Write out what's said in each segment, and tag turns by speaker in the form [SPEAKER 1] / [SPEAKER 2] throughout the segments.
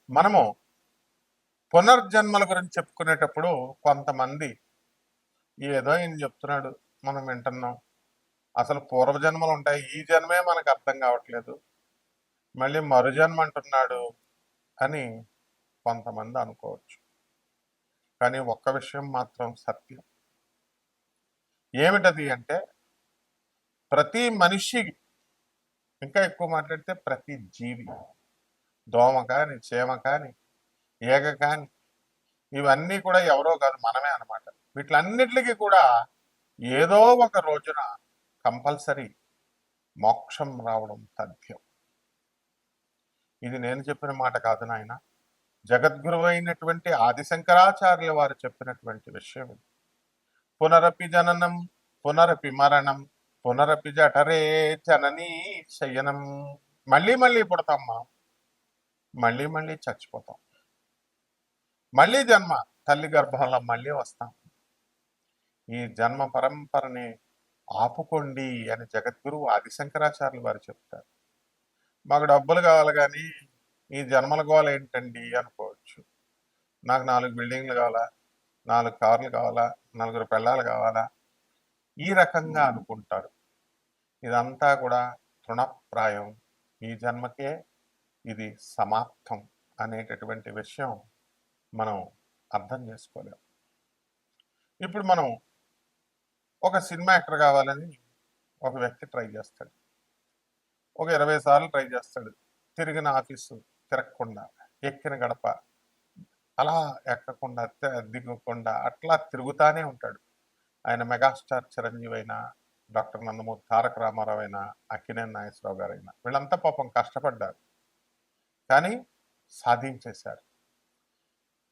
[SPEAKER 1] మనము పునర్జన్మల గురించి చెప్పుకునేటప్పుడు కొంతమంది ఏదో ఈయన చెప్తున్నాడు, మనం వింటున్నాం. అసలు పూర్వజన్మలు ఉంటాయి, ఈ జన్మే మనకు అర్థం కావట్లేదు, మళ్ళీ మరుజన్మ అంటున్నాడు అని కొంతమంది అనుకోవచ్చు. కానీ ఒక్క విషయం మాత్రం సత్యం. ఏమిటది అంటే, ప్రతి మనిషి, ఇంకా ఎక్కువ మాట్లాడితే ప్రతి జీవి, దోమ కాని, చీమ కాని, ఈగ కాని, ఇవన్నీ కూడా ఎవరో కాదు, మనమే అన్నమాట. వీటిలన్నిటికీ కూడా ఏదో ఒక రోజున కంపల్సరీ మోక్షం రావడం తథ్యం. ఇది నేను చెప్పిన మాట కాదు నాయన, జగద్గురు అయినటువంటి ఆదిశంకరాచార్యుల వారు చెప్పినటువంటి విషయం ఇది. పునరపి జననం పునరపి మరణం పునరపి జఠరే జననీ శయనం. మళ్ళీ మళ్ళీ పుడతామ్మా, మళ్ళీ మళ్ళీ చచ్చిపోతాం, మళ్ళీ జన్మ తల్లి గర్భంలో మళ్ళీ వస్తాం. ఈ జన్మ పరంపరని ఆపుకోండి అని జగద్గురు ఆదిశంకరాచార్యులు వారు చెప్తారు. మాకు డబ్బులు కావాలి కానీ ఈ జన్మల గోల ఏంటండి అనుకోవచ్చు. నాకు 4 బిల్డింగ్లు కావాలా, 4 కార్లు కావాలా, 4 పెళ్ళాలు కావాలా, ఈ రకంగా అనుకుంటారు. ఇదంతా కూడా తృణప్రాయం. ఈ జన్మకే ఇది సమాప్తం అనేటటువంటి విషయం మనం అర్థం చేసుకోలేం. ఇప్పుడు మనం ఒక సినిమా యాక్టర్ కావాలని ఒక వ్యక్తి ట్రై చేస్తాడు. ఒక 20 సార్లు ట్రై చేస్తాడు. తిరిగిన ఆఫీసు తిరగకుండా, ఎక్కిన గడప అలా ఎక్కకుండా, దిగకుండా అట్లా తిరుగుతానే ఉంటాడు. ఆయన మెగాస్టార్ చిరంజీవి అయినా, డాక్టర్ నందమూరి తారక రామారావు అయినా, అక్కినేని నాగేశ్వరరావు గారైనా, వీళ్ళంతా పాపం కష్టపడ్డారు, కానీ సాధించేశారు.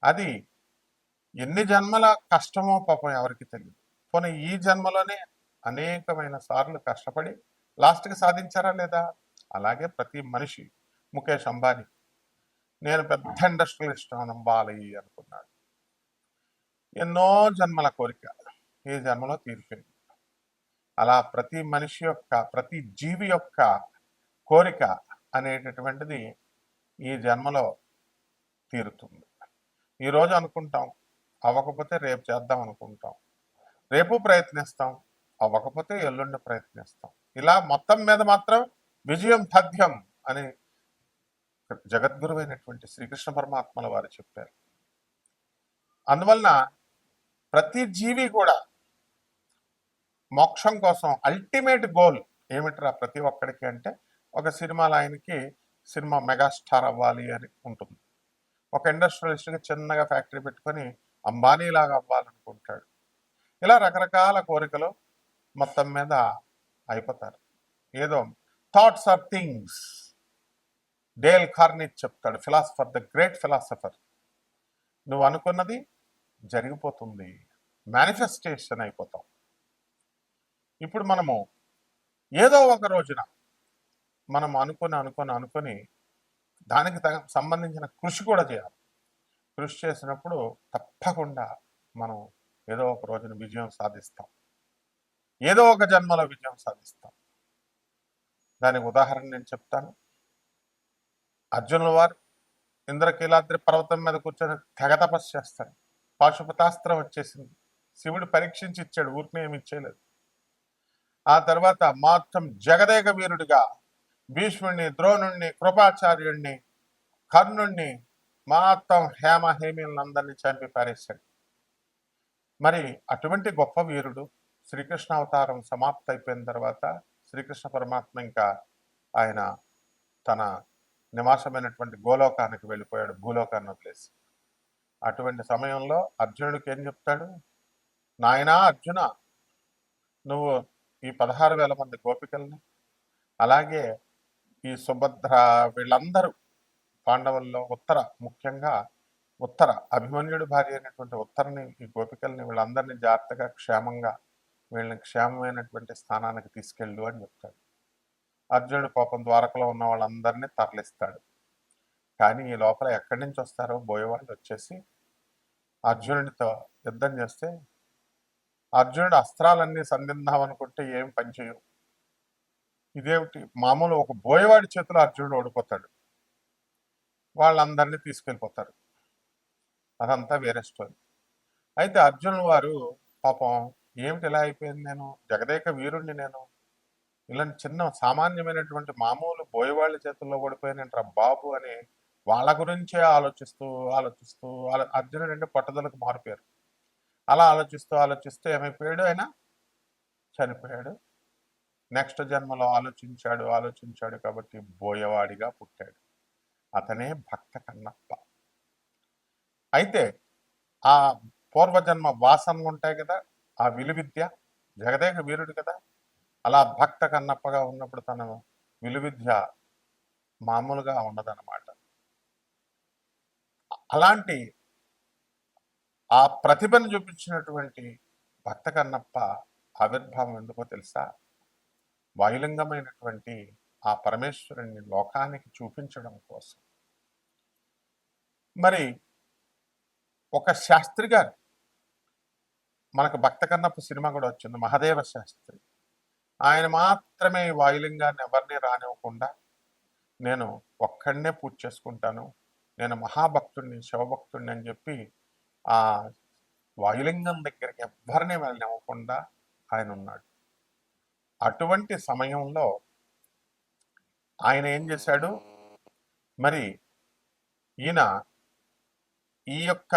[SPEAKER 1] అది ఎన్ని జన్మల కష్టమో పాపం ఎవరికి తెలియదు. పోనీ ఈ జన్మలోనే అనేకమైన సార్లు కష్టపడి లాస్ట్కి సాధించారా లేదా? అలాగే ప్రతి మనిషి, ముఖేష్ అంబానీ, నేను పెద్ద ఇండస్ట్రియలిస్ట్ అవ్వాలి అనుకున్నాడు. ఎన్నో జన్మల కోరిక ఈ జన్మలో తీరిపోయింది. అలా ప్రతి మనిషి యొక్క, ప్రతి జీవి యొక్క కోరిక అనేటటువంటిది ఈ జన్మలో తీరుతుంది. ఈరోజు అనుకుంటాం, అవ్వకపోతే రేపు చేద్దాం అనుకుంటాం, రేపు ప్రయత్నిస్తాం, అవ్వకపోతే ఎల్లుండి ప్రయత్నిస్తాం. ఇలా మొత్తం మీద మాత్రం విజయం తథ్యం అని జగద్గురువైనటువంటి శ్రీకృష్ణ పరమాత్మల వారు చెప్పారు. అందువలన ప్రతి జీవి కూడా మోక్షం కోసం అల్టిమేట్ గోల్ ఏమిట్రా ప్రతి ఒక్కడికి అంటే, ఒక సినిమాలో ఆయనకి సినిమా మెగాస్టార్ అవ్వాలి అని ఉంటుంది. ఒక ఇండస్ట్రియలిస్ట్కి చిన్నగా ఫ్యాక్టరీ పెట్టుకొని అంబానీలాగా అవ్వాలనుకుంటాడు. ఇలా రకరకాల కోరికలు మొత్తం మీద అయిపోతారు. ఏదో థాట్స్ ఆర్ థింగ్స్, డేల్ కార్నిక్ చెప్తాడు, ఫిలాసఫర్, ద గ్రేట్ ఫిలాసఫర్. నువ్వు అనుకున్నది జరిగిపోతుంది, మేనిఫెస్టేషన్ అయిపోతాం. ఇప్పుడు మనము ఏదో ఒక రోజున మనం అనుకొని దానికి సంబంధించిన కృషి కూడా చేయాలి. కృషి చేసినప్పుడు తప్పకుండా మనం ఏదో ఒక రోజున విజయం సాధిస్తాం, ఏదో ఒక జన్మలో విజయం సాధిస్తాం. దానికి ఉదాహరణ నేను చెప్తాను. అర్జునుల వారు ఇంద్రకీలాద్రి పర్వతం మీద కూర్చొని తెగ తపస్సు చేస్తాడు. పాశుపతాస్త్రం వచ్చేసింది, శివుడు పరీక్షించి ఇచ్చాడు, ఊరిని ఏమి ఇచ్చేయలేదు. ఆ తర్వాత మొత్తం జగదేక వీరుడిగా భీష్ముడిని, ద్రోణుణ్ణి, కృపాచార్యుణ్ణి, కర్ణుణ్ణి, మొత్తం హేమీలందరినీ చంపి పారేశాడు. మరి అటువంటి గొప్ప వీరుడు శ్రీకృష్ణ అవతారం సమాప్తి అయిపోయిన తర్వాత శ్రీకృష్ణ పరమాత్మ ఇంకా ఆయన తన నివాసమైనటువంటి గోలోకానికి వెళ్ళిపోయాడు, భూలోకాన్ని వదిలేసి. అటువంటి సమయంలో అర్జునుడికి ఏం చెప్తాడు? నాయనా అర్జున, నువ్వు ఈ 16,000 మంది గోపికల్ని, అలాగే ఈ సుభద్ర, వీళ్ళందరూ పాండవుల్లో ముఖ్యంగా ఉత్తర, అభిమన్యుడి భార్య అయినటువంటి ఉత్తరని, ఈ గోపికల్ని, వీళ్ళందరినీ జాగ్రత్తగా క్షేమంగా, వీళ్ళని క్షేమమైనటువంటి స్థానానికి తీసుకెళ్ళు అని చెప్తాడు. అర్జునుడు పాపం ద్వారకలో ఉన్న వాళ్ళందరినీ తరలిస్తాడు. కానీ ఈ లోపల ఎక్కడి నుంచి వస్తారో బోయేవాళ్ళు వచ్చేసి అర్జునుడితో యుద్ధం చేస్తే, అర్జునుడు అస్త్రాలన్నీ సంధిద్దాం అనుకుంటే ఏం పనిచేయవు. ఇదేమిటి, మామూలు ఒక బోయేవాడి చేతిలో అర్జునుడు ఓడిపోతాడు. వాళ్ళందరినీ తీసుకెళ్ళిపోతారు. అదంతా వేరే స్టోరీ. అయితే అర్జునుల వారు పాపం ఏమిటి ఇలా అయిపోయింది, నేను జగదేక వీరుణ్ణి, నేను ఇలాంటి చిన్న సామాన్యమైనటువంటి మామూలు బోయవాళ్ళ చేతుల్లో ఓడిపోయానంటారా బాబు అని వాళ్ళ గురించే ఆలోచిస్తూ ఆలోచిస్తూ అర్జునుడు అంటే పట్టుదలకు మారిపోయారు. అలా ఆలోచిస్తూ ఆలోచిస్తూ ఏమైపోయాడు, ఆయన చనిపోయాడు. నెక్స్ట్ జన్మలో ఆలోచించాడు ఆలోచించాడు కాబట్టి బోయవాడిగా పుట్టాడు. అతనే భక్త కన్నప్ప. అయితే ఆ పూర్వజన్మ వాసనలు ఉంటాయి కదా, ఆ విలువిద్య, జగదేక వీరుడు కదా, అలా భక్త కన్నప్పగా ఉన్నప్పుడు తన విలువిద్య మామూలుగా ఉండదన్నమాట. అలాంటి ఆ ప్రతిభను చూపించినటువంటి భక్త కన్నప్ప ఆవిర్భావం ఎందుకో తెలుసా? వాయులింగమైనటువంటి ఆ పరమేశ్వరుని లోకానికి చూపించడం కోసం. మరి ఒక శాస్త్రి గారు, మనకు భక్త కన్నప్ప సినిమా కూడా వచ్చింది, మహదేవ శాస్త్రి. ఆయన మాత్రమే ఈ వాయులింగాన్ని ఎవరిని రానివ్వకుండా, నేను ఒక్కడనే పూజ చేసుకుంటాను, నేను మహాభక్తుడిని శివభక్తుడిని అని చెప్పి ఆ వాయులింగం దగ్గరికి ఎవ్వరిని వెళ్ళనివ్వకుండా ఆయన ఉన్నాడు. అటువంటి సమయంలో ఆయన ఏం చేశాడు, మరి ఈయన ఈ యొక్క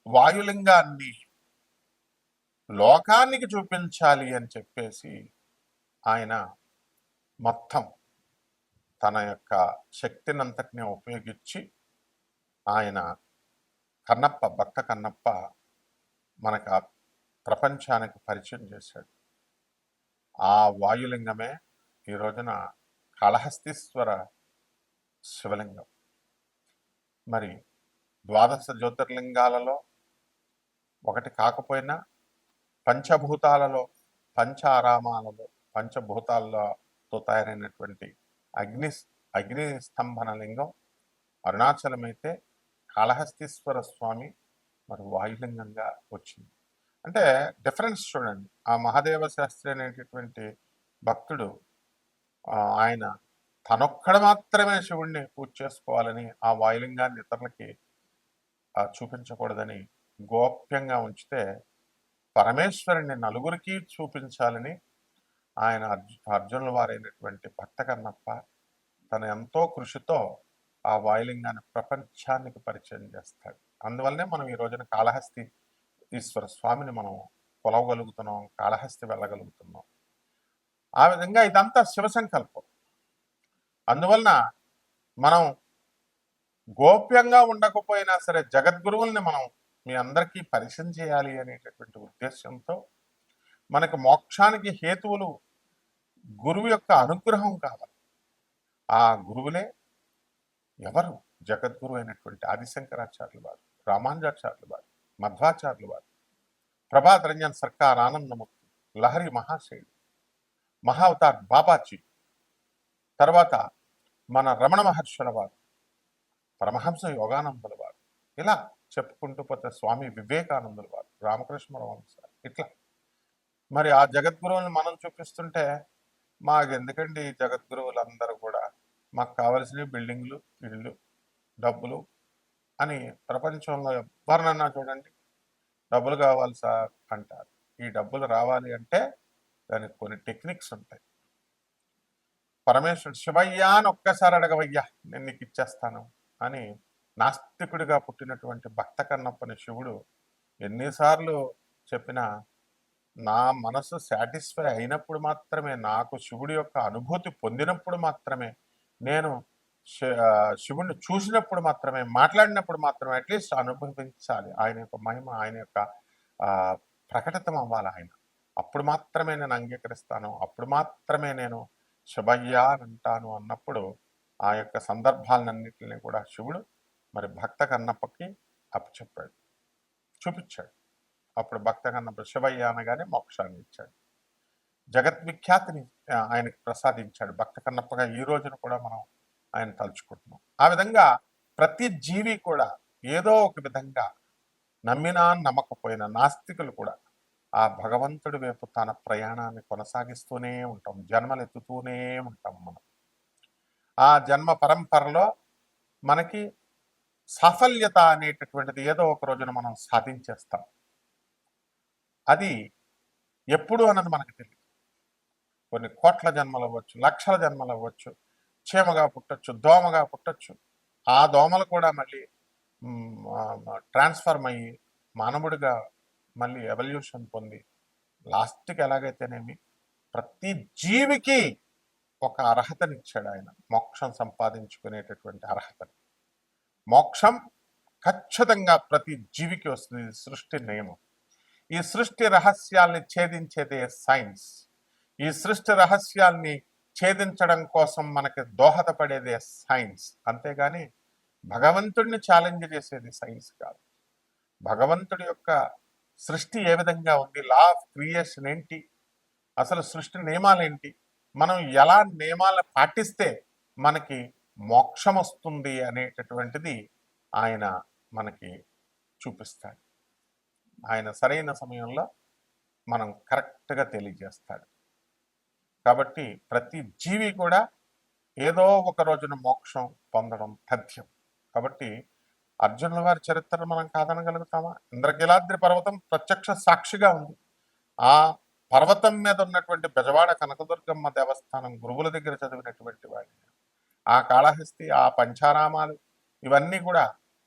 [SPEAKER 1] వాయులింగాన్ని లోకానికి చూపించాలి అని చెప్పేసి ఆయన మొత్తం తన యొక్క శక్తినంతటిని ఉపయోగించి ఆయన కన్నప్ప, భక్త కన్నప్ప మనకు ఆ ప్రపంచానికి పరిచయం చేశాడు. ఆ వాయులింగమే ఈ రోజున కాళహస్తీశ్వర శివలింగం. మరి ద్వాదశ జ్యోతిర్లింగాలలో ఒకటి కాకపోయినా పంచభూతాలలో, పంచ ఆరామాలలో, పంచభూతాలతో తయారైనటువంటి అగ్ని స్తంభన లింగం అరుణాచలమైతే కాళహస్తీశ్వర స్వామి మరి వాయులింగంగా వచ్చింది. అంటే డిఫరెన్స్ చూడండి. ఆ మహాదేవ శాస్త్రి అనేటటువంటి భక్తుడు ఆయన తనొక్కడ మాత్రమే శివుణ్ణి పూజ చేసుకోవాలని, ఆ వాయులింగాన్ని ఇతరులకి చూపించకూడదని గోప్యంగా ఉంచితే, పరమేశ్వరుని నలుగురికి చూపించాలని ఆయన అర్జునుల వారైనటువంటి భక్త కన్నప్ప తన ఎంతో కృషితో ఆ వాయులింగాన్ని ప్రపంచానికి పరిచయం చేస్తాడు. అందువల్లనే మనం ఈ రోజున కాళహస్తి ఈశ్వర స్వామిని మనం కొలవగలుగుతున్నాం, కాళహస్తి వెళ్ళగలుగుతున్నాం. ఆ విధంగా ఇదంతా శివ సంకల్పం. అందువలన మనం గోప్యంగా ఉండకపోయినా సరే జగద్గురువుల్ని మనం మీ అందరికీ పరిచయం చేయాలి అనేటటువంటి ఉద్దేశంతో, మనకు మోక్షానికి హేతువులు గురువు యొక్క అనుగ్రహం కావాలి. ఆ గురువులే ఎవరు? జగద్గురు అయినటువంటి ఆదిశంకరాచార్యులు వారు, రామానుజాచార్యులు వారు, మధ్వాచార్యులు వారు, ప్రభాత్ రంజన్ సర్కార్ ఆనందమూర్తి, లహరి మహాశయుడు, మహావతార్ బాబాజీ, తర్వాత మన రమణ మహర్షుల వారు, పరమహంస యోగానందుల వారు, ఇలా చెప్పుకుంటూ పోతే స్వామి వివేకానందుల వారు, రామకృష్ణ పరమహంస, ఇట్లా మరి ఆ జగద్గురువులను మనం చూపిస్తుంటే, మాకెందుకండి జగద్గురువులందరూ కూడా, మాకు కావలసిన బిల్డింగ్లు, ఇళ్ళు, డబ్బులు అని ప్రపంచంలో ఎవరినన్నా చూడండి, డబ్బులు కావాలి సార్ అంటారు. ఈ డబ్బులు రావాలి అంటే దానికి కొన్ని టెక్నిక్స్ ఉంటాయి. పరమేశ్వరుడు శివయ్యా అని ఒక్కసారి అడగవయ్యా, నేను నీకు ఇచ్చేస్తాను అని నాస్తికుడిగా పుట్టినటువంటి భక్త కన్నప్పని శివుడు ఎన్నిసార్లు చెప్పినా, నా మనసు సాటిస్ఫై అయినప్పుడు మాత్రమే, నాకు శివుడి యొక్క అనుభూతి పొందినప్పుడు మాత్రమే, నేను శివుడిని చూసినప్పుడు మాత్రమే, మాట్లాడినప్పుడు మాత్రమే అట్లీస్ట్ అనుభవించాలి ఆయన యొక్క మహిమ, ఆయన యొక్క ప్రకటితం అవ్వాలి ఆయన. అప్పుడు మాత్రమే నేను అంగీకరిస్తాను, అప్పుడు మాత్రమే నేను శివయ్య అంటాను అన్నప్పుడు ఆ యొక్క సందర్భాలన్నింటినీ కూడా శివుడు మరి భక్త కన్నప్పకి అప్పచెప్పాడు, చూపించాడు. అప్పుడు భక్త కన్నప్ప శివయ్య అనగానే మోక్షాన్ని ఇచ్చాడు, జగద్విఖ్యాతిని ఆయనకు ప్రసాదించాడు. భక్త కన్నప్పగా ఈ రోజున కూడా మనం ఆయన తలుచుకుంటున్నాం. ఆ విధంగా ప్రతి జీవి కూడా ఏదో ఒక విధంగా, నమ్మినా నమ్మకపోయినా, నాస్తికులు కూడా ఆ భగవంతుడి వైపు తన ప్రయాణాన్ని కొనసాగిస్తూనే ఉంటాం, జన్మలు ఎత్తుతూనే ఉంటాం మనం. ఆ జన్మ పరంపరలో మనకి సాఫల్యత అనేటటువంటిది ఏదో ఒక రోజున మనం సాధించేస్తాం. అది ఎప్పుడు అన్నది మనకు తెలియదు. కొన్ని కోట్ల జన్మలు అవ్వచ్చు, లక్షల జన్మలు అవ్వచ్చు, చీమగా పుట్టొచ్చు, దోమగా పుట్టొచ్చు. ఆ దోమలు కూడా మళ్ళీ ట్రాన్స్ఫర్మ్ అయ్యి మానవుడిగా మళ్ళీ ఎవల్యూషన్ పొంది లాస్ట్కి ఎలాగైతేనేమి ప్రతి జీవికి ఒక అర్హతనిచ్చాడు ఆయన, మోక్షం సంపాదించుకునేటటువంటి అర్హతని. మోక్షం ఖచ్చితంగా ప్రతి జీవికి వస్తుంది. ఇది సృష్టి నియమం. ఈ సృష్టి రహస్యాల్ని ఛేదించేదే సైన్స్. ఈ సృష్టి రహస్యాల్ని ఛేదించడం కోసం మనకి దోహదపడేదే సైన్స్. అంతేగాని భగవంతుడిని ఛాలెంజ్ చేసేది సైన్స్ కాదు. భగవంతుడి యొక్క సృష్టి ఏ విధంగా ఉంది, లా ఆఫ్ క్రియేషన్ ఏంటి, అసలు సృష్టి నియమాలు ఏంటి, మనం ఎలా నియమాలను పాటిస్తే మనకి మోక్షం వస్తుంది అనేటటువంటిది ఆయన మనకి చూపిస్తాడు. ఆయన సరైన సమయంలో మనం కరెక్ట్గా తెలియజేస్తాడు. కాబట్టి ప్రతి జీవి కూడా ఏదో ఒక రోజున మోక్షం పొందడం తథ్యం. కాబట్టి అర్జునుల వారి చరిత్ర మనం కాదనగలుగుతామా? ఇంద్రకీలాద్రి పర్వతం ప్రత్యక్ష సాక్షిగా ఉంది. ఆ పర్వతం మీద ఉన్నటువంటి బెజవాడ కనకదుర్గమ్మ దేవస్థానం గురువుల దగ్గర చదివినటువంటి వాడిని. ఆ కాళహస్తి, ఆ పంచారామాలు, ఇవన్నీ కూడా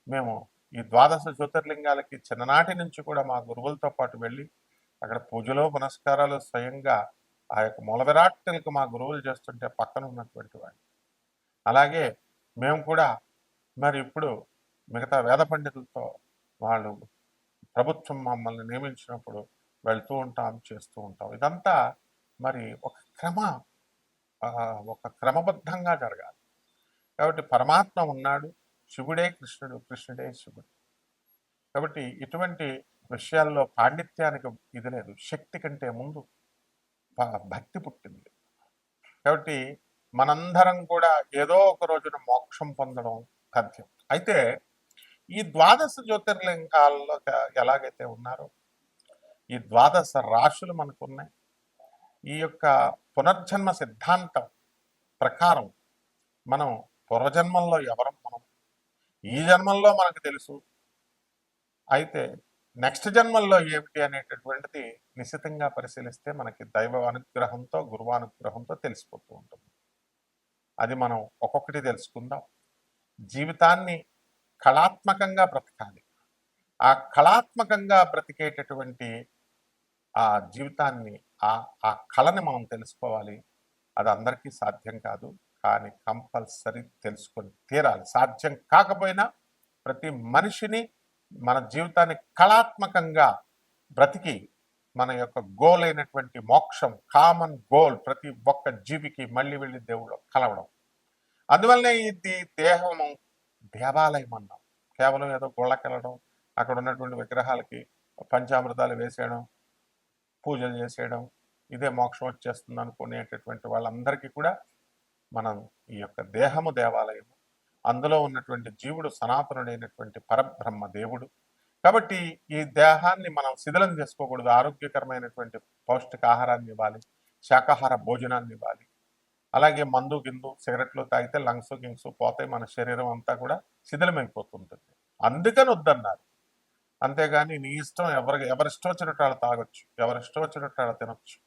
[SPEAKER 1] మేము ఈ ద్వాదశ జ్యోతిర్లింగాలకి చిన్ననాటి నుంచి కూడా మా గురువులతో పాటు వెళ్ళి అక్కడ పూజలో పునస్కారాలు స్వయంగా ఆ యొక్క మూల విరాట్టులకు మా గురువులు చేస్తుంటే పక్కన ఉన్నటువంటి వాడిని. అలాగే మేము కూడా మరి ఇప్పుడు మిగతా వేద పండితులతో వాళ్ళు ప్రభుత్వం మమ్మల్ని నియమించినప్పుడు వెళ్తూ ఉంటాం, చేస్తూ ఉంటాం. ఇదంతా మరి ఒక క్రమబద్ధంగా జరగాలి. కాబట్టి పరమాత్మ ఉన్నాడు, శివుడే కృష్ణుడు, కృష్ణుడే శివుడు. కాబట్టి ఇటువంటి విషయాల్లో పాండిత్యానికి ఇది లేదు. శక్తి కంటే ముందు భక్తి పుట్టింది. కాబట్టి మనందరం కూడా ఏదో ఒక రోజున మోక్షం పొందడం తథ్యం. అయితే ఈ ద్వాదశ జ్యోతిర్లింగాల్లో ఎలాగైతే ఉన్నారో ఈ ద్వాదశ రాశులు మనకున్నాయి. ఈ యొక్క పునర్జన్మ సిద్ధాంతం ప్రకారం మనం పూర్వజన్మల్లో ఎవరం, మనం ఈ జన్మల్లో మనకు తెలుసు. అయితే నెక్స్ట్ జన్మల్లో ఏమిటి అనేటటువంటిది నిశ్చితంగా పరిశీలిస్తే మనకి దైవ అనుగ్రహంతో, గురువానుగ్రహంతో తెలిసిపోతూ ఉంటుంది. అది మనం ఒక్కొక్కటి తెలుసుకుందాం. జీవితాన్ని కళాత్మకంగా బ్రతకాలి. ఆ కళాత్మకంగా బ్రతికేటటువంటి ఆ జీవితాన్ని, ఆ కళని మనం తెలుసుకోవాలి. అది అందరికీ సాధ్యం కాదు, కానీ కంపల్సరీ తెలుసుకొని తీరాలి. సాధ్యం కాకపోయినా ప్రతి మనిషిని మన జీవితాన్ని కళాత్మకంగా బ్రతికి మన యొక్క గోల్ అయినటువంటి మోక్షం, కామన్ గోల్ ప్రతి ఒక్క జీవికి మళ్ళీ వెళ్ళి దేవుడు కలవడం. అందువల్లనే ఇది దేహము దేవాలయం అన్నాం. కేవలం ఏదో గుళ్ళకెళ్ళడం, అక్కడ ఉన్నటువంటి విగ్రహాలకి పంచామృతాలు వేసేయడం, పూజలు చేసేయడం, ఇదే మోక్షం వచ్చేస్తుంది అనుకునేటటువంటి వాళ్ళందరికీ కూడా మనం ఈ యొక్క దేహము దేవాలయము, అందులో ఉన్నటువంటి జీవుడు సనాతనుడైనటువంటి పరబ్రహ్మ దేవుడు. కాబట్టి ఈ దేహాన్ని మనం శిథిలం చేసుకోకూడదు. ఆరోగ్యకరమైనటువంటి పౌష్టికాహారాన్ని ఇవ్వాలి, శాకాహార భోజనాన్ని ఇవ్వాలి. అలాగే మందు గిందు సిగరెట్లు తాగితే లంగ్స్ గింగ్స్ పోతాయి, మన శరీరం అంతా కూడా శిథిలమైపోతుంటుంది. అందుకని వద్దన్నారు. అంతేగాని నీ ఇష్టం, ఎవరిష్టం వచ్చినట్టు వాళ్ళు తాగొచ్చు, ఎవరిష్టం వచ్చినట్టు వాళ్ళు తినొచ్చు.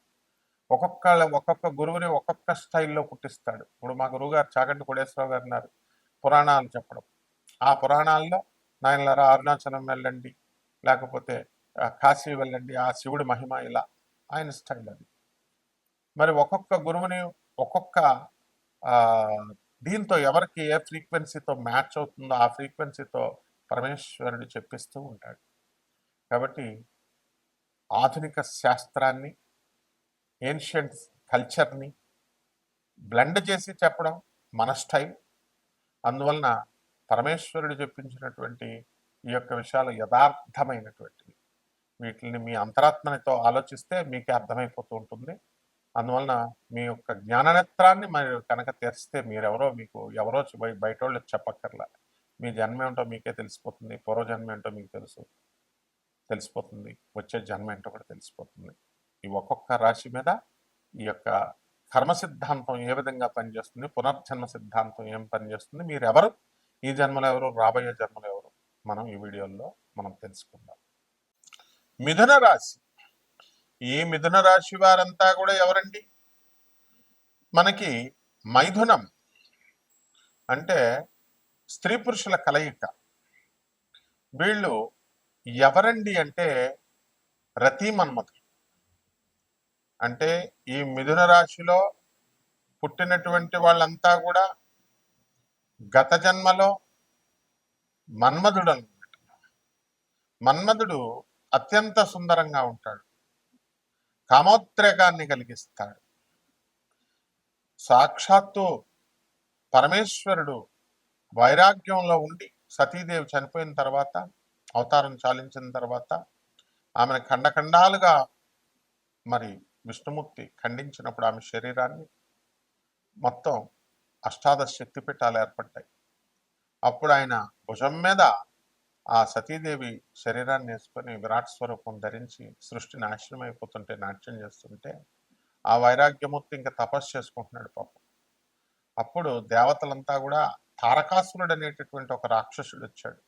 [SPEAKER 1] ఒక్కొక్క గురువుని ఒక్కొక్క స్టైల్లో పుట్టిస్తాడు. ఇప్పుడు మా గురువు గారు చాగంటి కోటేశ్వరరావు గారు ఉన్నారు, పురాణాలు చెప్పడం. ఆ పురాణాల్లో నాయనలారా అరుణాచలం వెళ్ళండి, లేకపోతే కాశీ వెళ్ళండి, ఆ శివుడి మహిమ ఇలా ఆయన స్టైల్ అది. మరి ఒక్కొక్క గురువుని ఒక్కొక్క దీంతో ఎవరికి ఏ ఫ్రీక్వెన్సీతో మ్యాచ్ అవుతుందో ఆ ఫ్రీక్వెన్సీతో పరమేశ్వరుడు చెప్పిస్తూ ఉంటాడు. కాబట్టి ఆధునిక శాస్త్రాన్ని, ఏన్షియంట్ కల్చర్ని బ్లెండ్ చేసి చెప్పడం మన స్టైల్. అందువలన పరమేశ్వరుడు చెప్పించినటువంటి ఈ యొక్క విషయాలు యథార్థమైనటువంటివి. వీటిని మీ అంతరాత్మనితో ఆలోచిస్తే మీకే అర్థమైపోతూ ఉంటుంది. అందువలన మీ యొక్క జ్ఞాననేత్రాన్ని మీరు కనుక తెరిస్తే మీకు ఎవరో బయట వాళ్ళు చెప్పక్కర్లా. మీ జన్మ ఏంటో మీకే తెలిసిపోతుంది. పూర్వజన్మ ఏంటో మీకు తెలిసిపోతుంది. వచ్చే జన్మ ఏంటో కూడా తెలిసిపోతుంది. ఈ ఒక్కొక్క రాశి మీద ఈ యొక్క కర్మ సిద్ధాంతం ఏ విధంగా పనిచేస్తుంది, పునర్జన్మ సిద్ధాంతం ఏం పనిచేస్తుంది, మీరెవరు, ఈ జన్మలో ఎవరు, రాబోయే జన్మలో ఎవరు, మనం ఈ వీడియోలో మనం తెలుసుకుందాం. మిథున రాశి. ఈ మిథున రాశి వారంతా కూడా ఎవరండి? మనకి మైథునం అంటే స్త్రీ పురుషుల కలయిక. వీళ్ళు ఎవరండి అంటే రతి మన్మథులు. అంటే ఈ మిథున రాశిలో పుట్టినటువంటి వాళ్ళంతా కూడా గత జన్మలో మన్మధుడు అన్నమాట. మన్మధుడు అత్యంత సుందరంగా ఉంటాడు, కామోద్రేకాన్ని కలిగిస్తాడు. సాక్షాత్తు పరమేశ్వరుడు వైరాగ్యంలో ఉండి సతీదేవి చనిపోయిన తర్వాత, అవతారం చాలించిన తర్వాత ఆమెను ఖండఖండాలుగా మరి విష్ణుమూర్తి ఖండించినప్పుడు ఆమె శరీరాన్ని మొత్తం అష్టాదశ శక్తిపీఠాలు ఏర్పడ్డాయి. అప్పుడు ఆయన భుజం మీద ఆ సతీదేవి శరీరాన్ని వేసుకొని విరాట్ స్వరూపం ధరించి సృష్టి నాశనం అయిపోతుంటే, నాట్యం చేస్తుంటే ఆ వైరాగ్యమూర్తి ఇంకా తపస్సు చేసుకుంటున్నాడు పాపం. అప్పుడు దేవతలంతా కూడా తారకాసురుడు అనేటటువంటి ఒక రాక్షసుడు వచ్చాడు.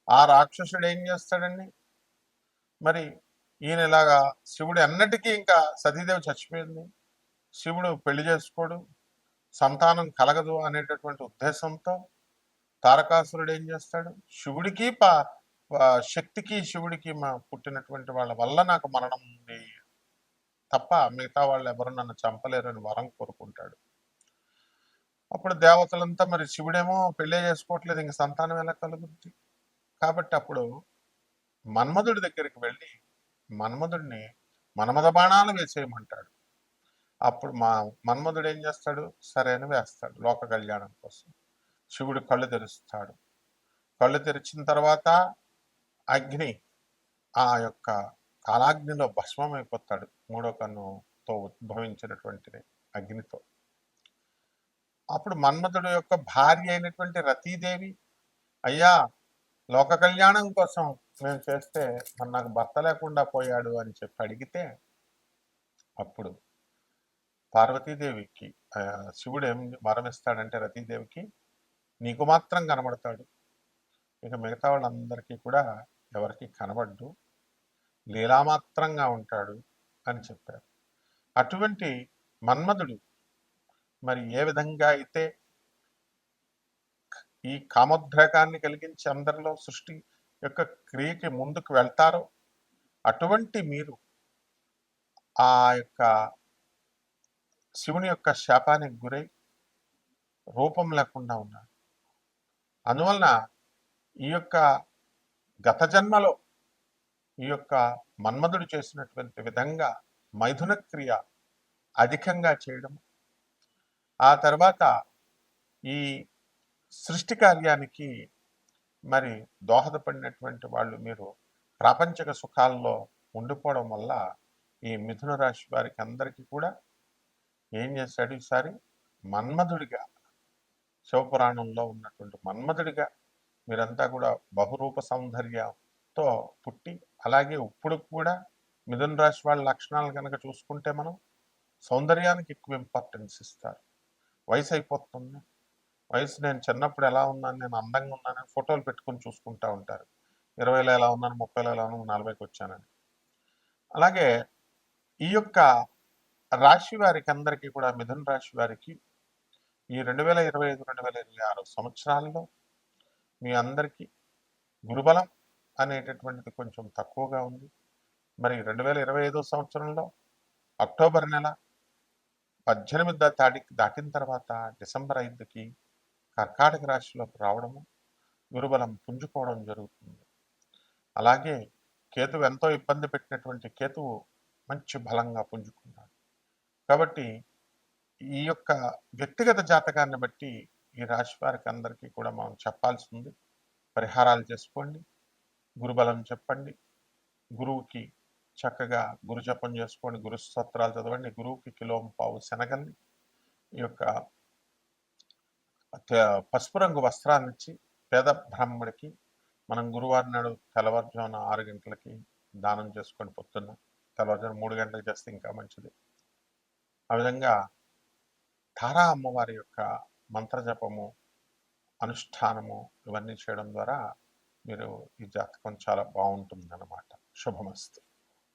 [SPEAKER 1] ఆ రాక్షసుడు ఏం చేస్తాడండి, మరి ఈయన ఇలాగా శివుడు ఎన్నటికీ, ఇంకా సతీదేవి చచ్చిపోయింది, శివుడు పెళ్లి చేసుకోడు, సంతానం కలగదు అనేటటువంటి ఉద్దేశంతో తారకాసురుడు ఏం చేస్తాడు, శివుడికి శక్తికి శివుడికి పుట్టినటువంటి వాళ్ళ వల్ల నాకు మరణం ఉంది తప్ప మిగతా వాళ్ళు ఎవరు నన్ను చంపలేరని వరం కోరుకుంటాడు. అప్పుడు దేవతలంతా, మరి శివుడేమో పెళ్ళే చేసుకోవట్లేదు, ఇంక సంతానం ఎలా కలుగుద్ది? కాబట్టి అప్పుడు మన్మధుడి దగ్గరికి వెళ్ళి మన్మధుడిని మన్మథ బాణాలు వేసేయమంటాడు. అప్పుడు మన్మధుడు ఏం చేస్తాడు, సరే అని వేస్తాడు లోక కళ్యాణం కోసం. శివుడు కళ్ళు తెరుస్తాడు. కళ్ళు తెరిచిన తర్వాత అగ్ని ఆ యొక్క కాలాగ్నిలో భస్మం అయిపోతాడు, మూడో కన్నుతో ఉద్భవించినటువంటి అగ్నితో. అప్పుడు మన్మధుడు యొక్క భార్య అయినటువంటి రతీదేవి, అయ్యా లోక కళ్యాణం కోసం మేము చేస్తే మరి నాకు భర్త లేకుండా పోయాడు అని చెప్పి అడిగితే, అప్పుడు పార్వతీదేవికి శివుడు ఏం వరం ఇస్తాడంటే రతీదేవికి, నీకు మాత్రం కనబడతాడు, ఇక మిగతా వాళ్ళందరికీ కూడా ఎవరికి కనబడ్డు, లీలామాత్రంగా ఉంటాడు అని చెప్పారు. అటువంటి మన్మధుడు మరి ఏ విధంగా అయితే ఈ కామోద్రేకాన్ని కలిగించి అందరిలో సృష్టి యొక్క క్రియకి ముందుకు వెళ్తారో, అటువంటి మీరు ఆ యొక్క శివుని యొక్క శాపానికి గురై రూపం లేకుండా ఉన్నారు. అందువలన ఈ యొక్క గత జన్మలో ఈ యొక్క మన్మధుడు చేసినటువంటి విధంగా మైథున క్రియ అధికంగా చేయడం, ఆ తర్వాత ఈ సృష్టి కార్యానికి మరి దోహదపడినటువంటి వాళ్ళు మీరు ప్రాపంచిక సుఖాల్లో ఉండిపోవడం వల్ల ఈ మిథున రాశి వారికి అందరికీ కూడా ఏం చేశాడు, ఈసారి మన్మధుడిగా, శివపురాణంలో ఉన్నటువంటి మన్మధుడిగా మీరంతా కూడా బహురూప సౌందర్యంతో పుట్టి, అలాగే ఇప్పుడు కూడా మిథున రాశి వాళ్ళ లక్షణాలు కనుక చూసుకుంటే మనం సౌందర్యానికి ఎక్కువ ఇంపార్టెన్స్ ఇస్తారు. వయసు అయిపోతుంది, వయసు నేను చిన్నప్పుడు ఎలా ఉన్నాను, నేను అందంగా ఉన్నానని ఫోటోలు పెట్టుకొని చూసుకుంటూ ఉంటారు. 20లో ఎలా ఉన్నాను, 30లో ఎలా ఉన్నాను, 40కి వచ్చానని. అలాగే ఈ యొక్క రాశి వారికి అందరికీ కూడా, మిథున రాశి వారికి ఈ 2025-2026 సంవత్సరాల్లో మీ అందరికీ గురుబలం అనేటటువంటిది కొంచెం తక్కువగా ఉంది. మరి 2025 సంవత్సరంలో అక్టోబర్ నెల 18వ తారీఖు దాటిన తర్వాత డిసెంబర్ 5కి కర్కాటక రాశిలోకి రావడము, గురుబలం పుంజుకోవడం జరుగుతుంది. అలాగే కేతువు ఎంతో ఇబ్బంది పెట్టినటువంటి కేతువు మంచి బలంగా పుంజుకున్నాడు. కాబట్టి ఈ యొక్క వ్యక్తిగత జాతకాన్ని బట్టి ఈ రాశి వారికి అందరికీ కూడా మనం చెప్పాల్సి ఉంది. పరిహారాలు చేసుకోండి, గురుబలం చెప్పండి, గురువుకి చక్కగా గురు జపం చేసుకోండి, గురు స్తోత్రాలు చదవండి, గురువుకి కిలోంపావు శనగల్ని ఈ యొక్క పసుపు రంగు వస్త్రాన్ని ఇచ్చి పేద బ్రాహ్మడికి మనం గురువారం నాడు తెల్లవారుజామున 6 గంటలకి దానం చేసుకొని పొద్దున్న, తెల్లవారుజామున 3 గంటలకు చేస్తే ఇంకా మంచిది. ఆ విధంగా తారా అమ్మవారి యొక్క మంత్రజపము అనుష్ఠానము ఇవన్నీ చేయడం ద్వారా మీరు ఈ జాతకం చాలా బాగుంటుందన్నమాట. శుభమస్తు.